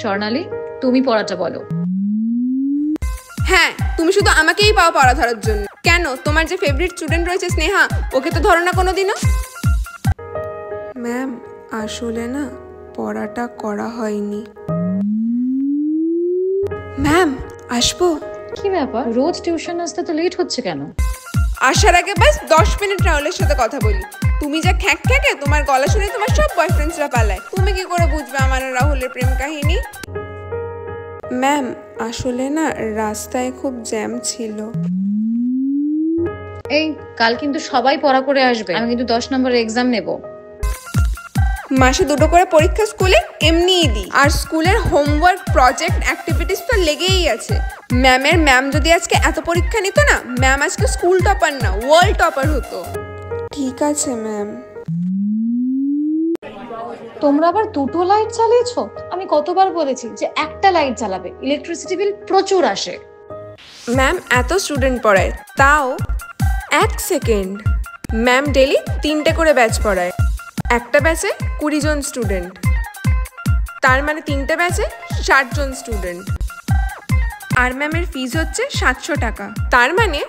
স্বর্ণালী, তুমি পড়াটা বলো। হ্যাঁ, তুমি শুধু আমাকেই পাও পড়া ধরার জন্য। কেন, তোমার যে ফেভারিট স্টুডেন্ট রয়েছে স্নেহা, ওকে তো ধরো না কোনোদিনও। ম্যাম, আসলে না পড়াটা করা হয়নি। ম্যাম, আসবো? কি ব্যাপার, রোজ টিউশন আসতে তো লেট হচ্ছে কেন? আসার আগে বাস 10 মিনিট রাহুলের সাথে কথা বলি। তুমি যা খ্যাঁক খ্যাঁকে, তোমার গলা শুনে তোমার সব বয়ফ্রেন্ডসরা পালায়। তুমি কি করে বুঝবে আমার আর রাহুলের প্রেম কাহিনী? ম্যাম, আসলে না রাস্তায় খুব জ্যাম ছিল। এই, কাল কিন্তু সবাই পড়া করে আসবে, আমি কিন্তু 10 নম্বরের এক্সাম নেব। মাসে 2টো করে পরীক্ষা স্কুলে এমনিই দিই, আর স্কুলের হোমওয়ার্ক, প্রজেক্ট, অ্যাক্টিভিটিস তো লেগেই আছে। ম্যাম যদি আজকে এত পরীক্ষা নিত না, ম্যাম আজকে স্কুল টপার না ওয়ার্ল্ড টপার হতো। ঠিক আছে ম্যাম। তোমরা আবার 2টো লাইট চালিয়েছো? আমি কতবার বলেছি যে একটা লাইট চালাবে, ইলেকট্রিসিটি বিল প্রচুর আসে। ম্যাম এত স্টুডেন্ট পড়ায়, তাও 1 সেকেন্ড। ম্যাম ডেলি 3টে করে ব্যাচ পড়ায়, একটা ব্যাচে 20 জন স্টুডেন্ট, তার মানে 3টে ব্যাচে 60 জন স্টুডেন্ট। আর ম্যামের ফিজ হচ্ছে 700 টাকা, তার মানে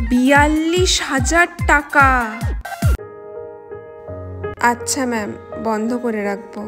42,000 টাকা। আচ্ছা ম্যাম, বন্ধ করে রাখবো।